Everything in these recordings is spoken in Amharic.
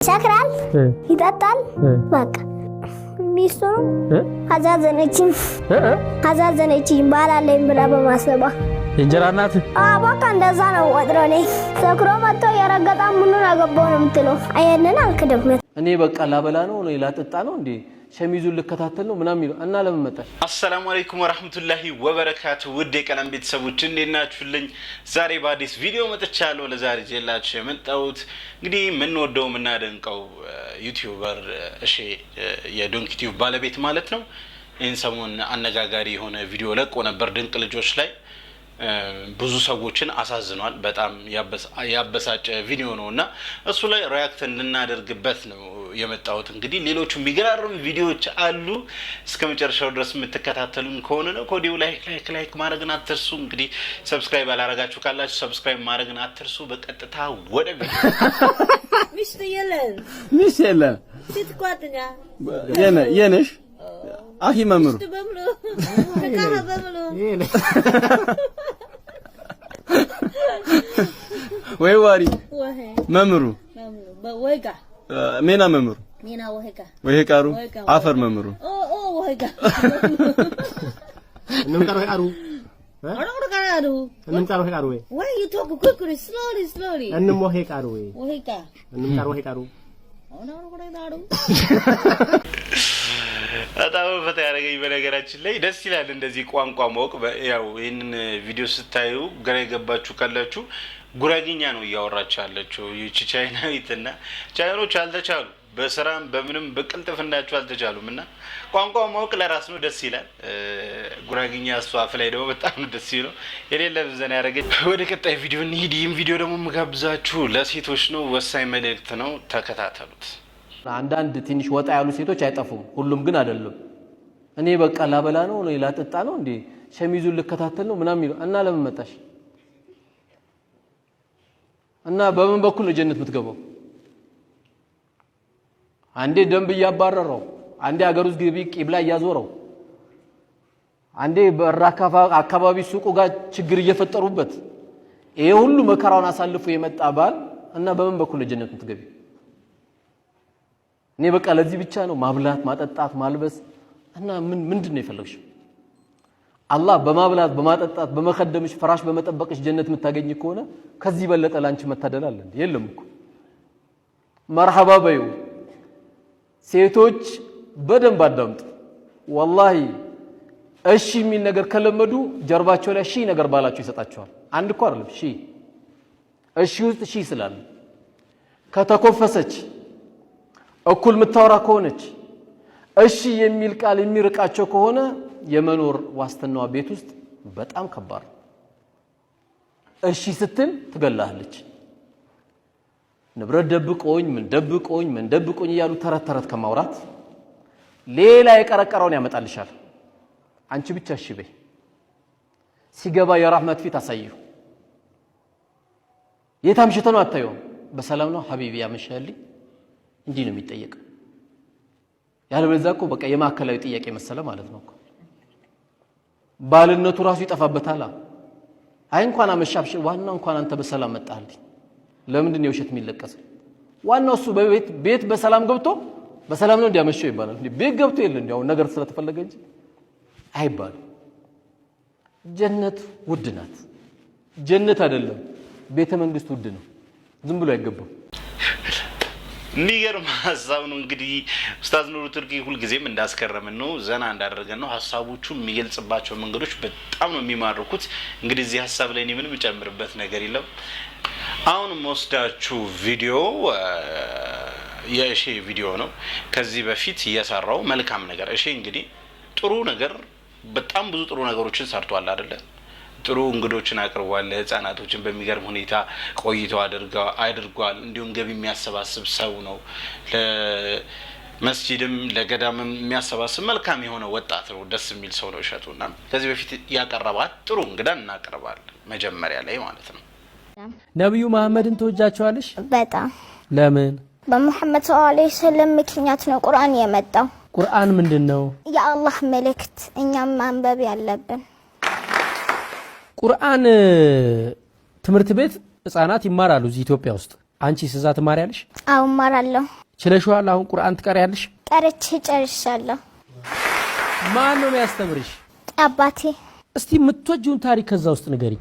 ሻክራል ይጣጣል በቃ ሚስቱ አዛዘነችኝ ባላለኝ ብላ በማሰባ እንጀራ እናት በቃ እንደዛ ነው ወጥሮኔ ሰክሮ መጥቶ የረገጣ ምኑን አገባው ነው የምትለው አየነን አልከደም እኔ በቃ ላበላ ነው ላጠጣ ነው እንዴ ሸሚዙን ልከታተል ነው ምናም ይሉ እና ለምን መጣሽ? አሰላሙ አለይኩም ወራህመቱላሂ ወበረካቱ ውድ የቀለም ቤተሰቦች እንዴት ናችሁልኝ? ዛሬ በአዲስ ቪዲዮ መጥቻለሁ። ለዛሬ ጀላችሁ የመጣሁት እንግዲህ ምን ወደው ምናደንቀው ዩቲዩበር እሺ የዶንኪ ቲዩብ ባለቤት ማለት ነው ይህን ሰሞን አነጋጋሪ የሆነ ቪዲዮ ለቆ ነበር ድንቅ ልጆች ላይ ብዙ ሰዎችን አሳዝኗል። በጣም ያበሳጨ ቪዲዮ ነውና እሱ ላይ ሪአክት እንድናደርግበት ነው የመጣሁት። እንግዲህ ሌሎቹ የሚገራርም ቪዲዮዎች አሉ። እስከመጨረሻው ድረስ የምትከታተሉን ከሆነ ነው ኮዲው ላይክ ማድረግን አትርሱ። እንግዲህ ሰብስክራይብ አላረጋችሁ ካላችሁ ሰብስክራይብ ማድረግን አትርሱ። በቀጥታ ወደ ቪዲዮ ሚስ የለም ሲትቋጥኛ የነሽ አኺ መምሩ ወይ ዋሪ መምሩ ወይጋ ሜና መምሩ ሜና ወይቃሩ አፈር መምሩ ወይጋ እንምጣሩ ሄቃሩ እንምጣሩ ሄቃሩ why you talk quickly slowly እንሞ ሄቃሩ ወይጋ እንምጣሩ ሄቃሩ በጣም ፈታ ያደረገኝ በነገራችን ላይ ደስ ይላል እንደዚህ ቋንቋ ማወቅ። ያው ይሄንን ቪዲዮ ስታዩ ግራ የገባችሁ ካላችሁ ጉራጌኛ ነው እያወራች ያለችው ይቺ ቻይናዊትና ቻይኖች አልተቻሉ በስራም በምንም በቅልጥፍናቸው አልተቻሉምና ቋንቋ ማወቅ ለራስ ነው ደስ ይላል። ጉራጌኛ አፍ ላይ ደግሞ በጣም ደስ ይለው የሌለ ዘና ያደረገኝ። ወደ ቀጣይ ቪዲዮ እንሂድ። ይህም ቪዲዮ ደግሞ መጋብዛችሁ ለሴቶች ነው፣ ወሳኝ መልእክት ነው፣ ተከታተሉት። አንዳንድ ትንሽ ወጣ ያሉ ሴቶች አይጠፉም፣ ሁሉም ግን አይደለም። እኔ በቃ ላበላ ነው ላጠጣ ነው እንዴ ሸሚዙን ልከታተል ነው ምናም ይሉ እና ለምን መጣሽ? እና በምን በኩል ነው ጀነት የምትገባው? አንዴ ደንብ ያባረረው፣ አንዴ ሀገር ውስጥ ግቢ ቂብላ ያዞረው፣ አንዴ በራካፋ አካባቢ ሱቁ ጋር ችግር እየፈጠሩበት ይሄ ሁሉ መከራውን አሳልፎ የመጣ ባል እና በምን በኩል ነው ጀነት የምትገቢው? እኔ በቃ ለዚህ ብቻ ነው ማብላት ማጠጣት ማልበስ እና ምንድነው የፈለግሽው? አላህ በማብላት በማጠጣት በመخدምሽ ፍራሽ በመጠበቅሽ ጀነት የምታገኝ ከሆነ ከዚህ በለጠ ላንቺ መታደል አለ እንዴ? የለም እኮ መርሐባ በዩ። ሴቶች በደንብ አዳምጡ ወላሂ። እሺ የሚል ነገር ከለመዱ ጀርባቸው ላይ ሺ ነገር ባላቸው ይሰጣቸዋል። አንድ እኮ አይደለም ሺ እሺ ውስጥ ሺ ስላለ ከተኮፈሰች እኩል ምታወራ ከሆነች እሺ የሚል ቃል የሚርቃቸው ከሆነ የመኖር ዋስተናዋ ቤት ውስጥ በጣም ከባድ። እሺ ስትል ትገላለች። ንብረት ደብቆኝ ምን ደብቆኝ ያሉ ተረት ከማውራት ሌላ የቀረቀረውን ያመጣልሻል። አንቺ ብቻ እሺ በይ። ሲገባ የራህመት ፊት አሳየው። የታምሽተ ነው አታየው። በሰላም ነው ሐቢቢ ያመሻልኝ እንዲህ ነው የሚጠየቀው። ያለበለዚያ እኮ በቃ የማከላዊ ጥያቄ መሰለ ማለት ነው እኮ። ባልነቱ ራሱ ይጠፋበታል። አይ እንኳን አመሻብሽ ዋናው እንኳን አንተ በሰላም መጣልኝ። ለምንድን ነው የውሸት የሚለቀሰው? ዋናው እሱ ቤት በሰላም ገብቶ በሰላም ነው እንዲያመሸው ይባላል። ቤት ገብቶ የለ እንዲያው ነገር ስለተፈለገ እንጂ አይባልም። ጀነት ውድ ናት። ጀነት አይደለም ቤተ መንግስት ውድ ነው። ዝም ብሎ አይገባም። የሚገርም ሀሳብ ነው። እንግዲህ ኡስታዝ ኑሩ ቱርኪ ሁልጊዜም እንዳስከረመን ነው ዘና እንዳደረገን ነው። ሀሳቦቹ የሚገልጽባቸው መንገዶች በጣም ነው የሚማርኩት። እንግዲህ እዚህ ሀሳብ ላይ ምንም ጨምርበት ነገር የለም። አሁን ወስዳችሁ ቪዲዮ የእሺ ቪዲዮ ነው። ከዚህ በፊት የሰራው መልካም ነገር እሺ እንግዲህ ጥሩ ነገር በጣም ብዙ ጥሩ ነገሮችን ሰርቷል አይደለ? ጥሩ እንግዶችን አቅርቧል። ህፃናቶችን በሚገርም ሁኔታ ቆይተው አድርጓል። እንዲሁም ገቢ የሚያሰባስብ ሰው ነው። ለመስጂድም ለገዳምም የሚያሰባስብ መልካም የሆነ ወጣት ነው። ደስ የሚል ሰው ነው እሸቱና ከዚህ በፊት ያቀረባት ጥሩ እንግዳ እናቀርባለን መጀመሪያ ላይ ማለት ነው። ነብዩ መሐመድን ተወጃቸዋለሽ? በጣም። ለምን? በመሐመድ ሰለላሁ ዐለይሂ ወሰለም ምክንያት ነው ቁርአን የመጣው። ቁርአን ምንድነው? የአላህ መልእክት እኛም ማንበብ ያለብን። ቁርአን ትምህርት ቤት ህፃናት ይማራሉ እዚህ ኢትዮጵያ ውስጥ አንቺ ስዛ ትማሪያለሽ? አዎ እማራለሁ። ችለሽዋል? አሁን ቁርአን ትቀሪያለሽ? ቀርቼ ጨርሻለሁ። ማን ነው የሚያስተምርሽ? አባቴ። እስቲ የምትወጂውን ታሪክ ከዛ ውስጥ ንገሪኝ።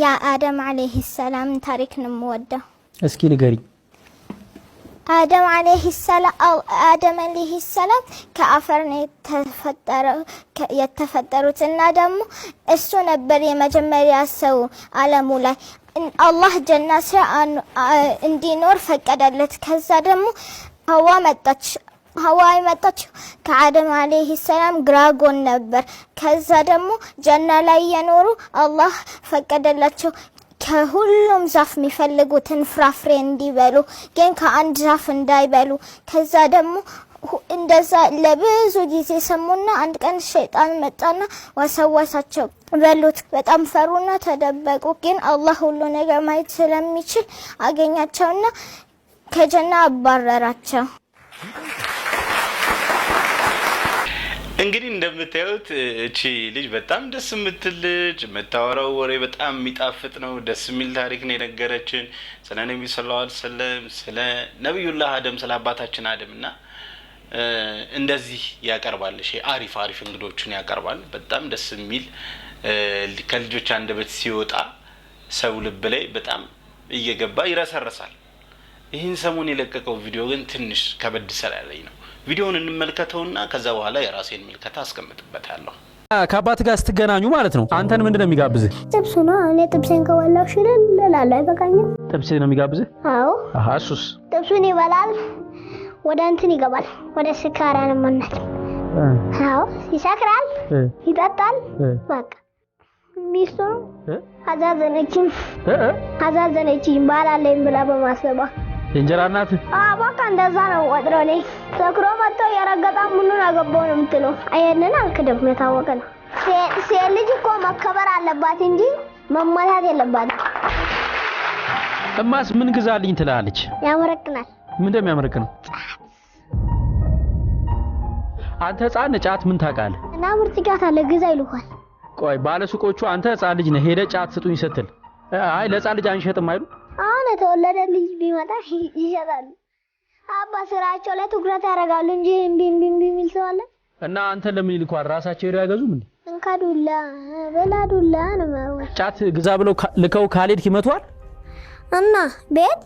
ያ አደም አለይሂ ሰላም ታሪክ ነው የምወደው። እስኪ ንገሪኝ። አደም አለይሂ ሰላም ከአፈር ነው የተፈጠሩት እና ደግሞ እሱ ነበር የመጀመሪያ ሰው ዓለሙ ላይ አላህ ጀና እንዲኖር ፈቀደለት። ከዛ ደግሞ ሐዋ መጣች ከአደም አለይሂ ሰላም ግራጎን ነበር። ከዛ ደግሞ ጀና ላይ የኖሩ አላህ ፈቀደላቸው ከሁሉም ዛፍ የሚፈልጉትን ፍራፍሬ እንዲበሉ ግን ከአንድ ዛፍ እንዳይበሉ። ከዛ ደግሞ እንደዛ ለብዙ ጊዜ ሰሙና አንድ ቀን ሸይጣን መጣና ወሰወሳቸው። በሉት። በጣም ፈሩና ተደበቁ። ግን አላህ ሁሉ ነገር ማየት ስለሚችል አገኛቸውና ከጀና አባረራቸው። እንግዲህ እንደምታዩት እቺ ልጅ በጣም ደስ የምትል ልጅ፣ የምታወራው ወሬ በጣም የሚጣፍጥ ነው። ደስ የሚል ታሪክ ነው የነገረችን ስለ ነብዩ ሰለላሁ ዐለይሂ ወሰለም፣ ስለ ነብዩላህ አደም፣ ስለ አባታችን አደምና እንደዚህ ያቀርባል። እሺ አሪፍ እንግዶችን ያቀርባል። በጣም ደስ የሚል ከልጆች አንደበት ሲወጣ ሰው ልብ ላይ በጣም እየገባ ይረሰርሳል። ይህን ሰሞን የለቀቀው ቪዲዮ ግን ትንሽ ከበድ ስላለኝ ነው። ቪዲዮውን እንመልከተውና ከዛ በኋላ የራሴን ምልከታ አስቀምጥበታለሁ። ከአባት ጋር ስትገናኙ ማለት ነው አንተን ምንድነው የሚጋብዝህ? ጥብስ ነው። እኔ ጥብሴን ከበላሁ ሽልላላ አይበቃኝም? ጥብስ ነው የሚጋብዝህ? አዎ። እሱስ ጥብሱን ይበላል፣ ወደ እንትን ይገባል፣ ወደ ስካራንነት። አዎ ይሰክራል፣ ይጠጣል። በቃ ሚስቱ አዛዘነችኝ ባላለኝ ብላ በማሰባ የእንጀራ እናት። በቃ እንደዛ ነው ወጥሮ ነኝ። ሰክሮ መጥቶ የረገጣ ምኑን አገባው ነው የምትለው። ይሄንን አልክደም፣ የታወቀ ነው። ሴት ልጅ እኮ መከበር አለባት እንጂ መመታት የለባትም። እማስ ምን ግዛልኝ ትላለች? ያመረቅናል። ምን እንደሚያመረቅነው? አንተ ህፃን ጫት ምን ታውቃለህ? እና ምርጥ ጫት አለ ግዛ ይልኳል። ቆይ ባለሱቆቹ አንተ ህፃን ልጅ ነህ ሄደ ጫት ስጡኝ ስትል አይ ለህፃን ልጅ አንሸጥም አይሉ? አሁን የተወለደ ልጅ ቢመጣ ይሸጣሉ። አባ ስራቸው ላይ ትኩረት ያደርጋሉ እንጂ እምቢ የሚል ሰው አለ? እና አንተ ለምን ይልኳል? ራሳቸው ሄደው ያገዙም እንዴ? እንካዱላ በላዱላ ነው ማለት። ጫት ግዛ ብለው ልከው ካልሄድክ ይመቷል። እና ቤት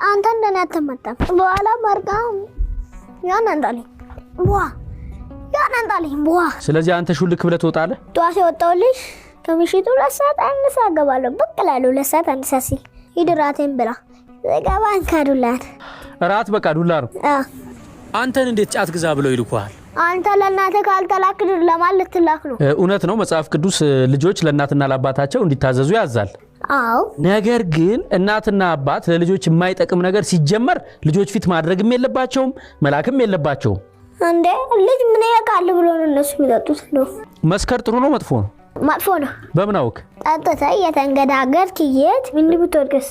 አንተ እንደኔ አትመጣም። በኋላ ማርቃው ያናንዳለኝ ቡዋ። ስለዚህ አንተ ሹልክ ብለህ ትወጣለህ። ጧት የወጣሁልሽ ከምሽቱ 2 ሰዓት አንድ ሰዓት ገባለሁ። ብቅ እላለሁ 2 ሰዓት አንድ ሰዓት ሲል ይድራቴን ብላ ዘጋባ እንካዱላት። ራት በቃ ዱላ ነው። አንተን እንዴት ጫት ግዛ ብለው ይልኳል? አንተ ለእናትህ ካልተላክ ለማን ልትላክ ነው? እውነት ነው። መጽሐፍ ቅዱስ ልጆች ለእናትና ለአባታቸው እንዲታዘዙ ያዛል። አዎ። ነገር ግን እናትና አባት ለልጆች የማይጠቅም ነገር ሲጀመር ልጆች ፊት ማድረግም የለባቸውም መላክም የለባቸውም። እንዴ ልጅ ምን ያውቃል ብሎ ነው እነሱ የሚጠጡት ነው። መስከር ጥሩ ነው መጥፎ ነው? መጥፎ ነው። በምን አውቅ? ጠጥተህ የተንገዳገድክ የት ምን ብትወድቅስ?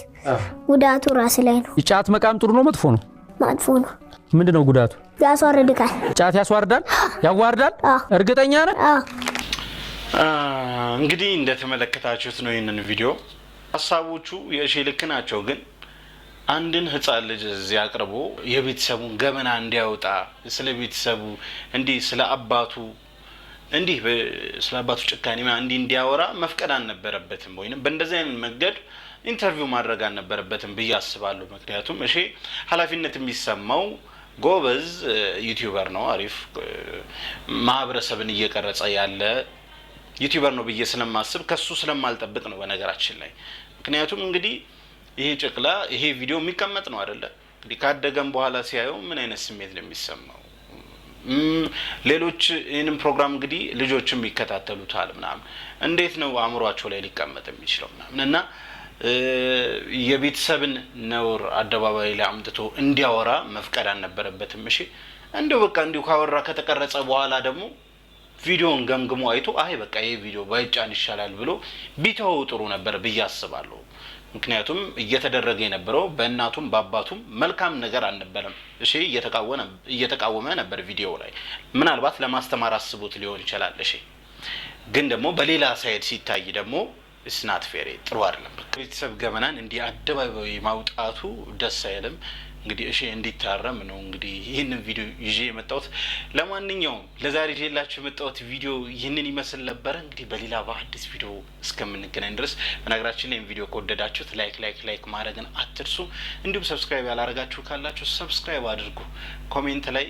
ጉዳቱ ራስ ላይ ነው። ጫት መቃም ጥሩ ነው መጥፎ ነው? መጥፎ ነው። ምንድነው ጉዳቱ? ያስዋርዳል። ጫት ያስዋርዳል? ያዋርዳል? እርግጠኛ ነህ? እንግዲህ እንደተመለከታችሁት ነው ይሄንን ቪዲዮ። ሐሳቦቹ የሽልክ ናቸው። ግን አንድን ህፃን ልጅ እዚህ አቅርቦ የቤተሰቡን ገመና እንዲያወጣ ስለ ቤተሰቡ እንዲህ ስለ አባቱ ጭካኔ እንዲያወራ መፍቀድ አልነበረበትም፣ ወይንም በእንደዚህ አይነት መንገድ ኢንተርቪው ማድረግ አልነበረበትም ብዬ አስባለሁ። ምክንያቱም ኃላፊነት የሚሰማው ጎበዝ ዩቲዩበር ነው፣ አሪፍ ማህበረሰብን እየቀረጸ ያለ ዩቲዩበር ነው ብዬ ስለማስብ ከሱ ስለማልጠብቅ ነው በነገራችን ላይ። ምክንያቱም እንግዲህ ይሄ ጨቅላ ይሄ ቪዲዮ የሚቀመጥ ነው አይደለ? እንግዲህ ካደገም በኋላ ሲያየው ምን አይነት ስሜት ነው የሚሰማው? ሌሎች ይህንን ፕሮግራም እንግዲህ ልጆችም ይከታተሉታል ምናምን፣ እንዴት ነው አእምሯቸው ላይ ሊቀመጥ የሚችለው ምናምን እና የቤተሰብን ነውር አደባባይ ላይ አምጥቶ እንዲያወራ መፍቀድ አልነበረበትም። እሺ እንደው በቃ እንዲሁ ካወራ ከተቀረጸ በኋላ ደግሞ ቪዲዮን ገምግሞ አይቶ አይ በቃ ይሄ ቪዲዮ ባይጫን ይሻላል ብሎ ቢተው ጥሩ ነበር ብዬ አስባለሁ። ምክንያቱም እየተደረገ የነበረው በእናቱም በአባቱም መልካም ነገር አልነበረም። እሺ እየተቃወመ ነበር ቪዲዮ ላይ፣ ምናልባት ለማስተማር አስቦት ሊሆን ይችላል። እሺ ግን ደግሞ በሌላ ሳይድ ሲታይ ደግሞ እስናት ፌሬ ጥሩ አይደለም። ቤተሰብ ገመናን እንዲህ አደባባይ ማውጣቱ ደስ አይልም። እንግዲህ እሺ እንዲታረም ነው እንግዲህ ይህንን ቪዲዮ ይዤ የመጣሁት። ለማንኛውም ለዛሬ ይዤላችሁ የመጣሁት ቪዲዮ ይህንን ይመስል ነበር። እንግዲህ በሌላ በአዲስ ቪዲዮ እስከምንገናኝ ድረስ በነገራችን ላይ ቪዲዮ ከወደዳችሁት ላይክ ማድረግን አትርሱ። እንዲሁም ሰብስክራይብ ያላረጋችሁ ካላችሁ ሰብስክራይብ አድርጉ። ኮሜንት ላይ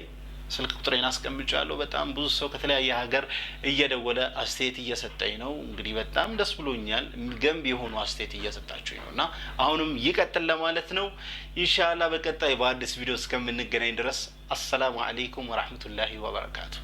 ስልክ ቁጥሬን አስቀምጫለሁ። በጣም ብዙ ሰው ከተለያየ ሀገር እየደወለ አስተያየት እየሰጠኝ ነው። እንግዲህ በጣም ደስ ብሎኛል። ገንቢ የሆኑ አስተያየት እየሰጣችሁኝ ነውና አሁንም ይቀጥል ለማለት ነው። ኢንሻአላህ በቀጣይ በአዲስ ቪዲዮ እስከምንገናኝ ድረስ አሰላሙ አለይኩም ወራህመቱላሂ ወበረካቱ።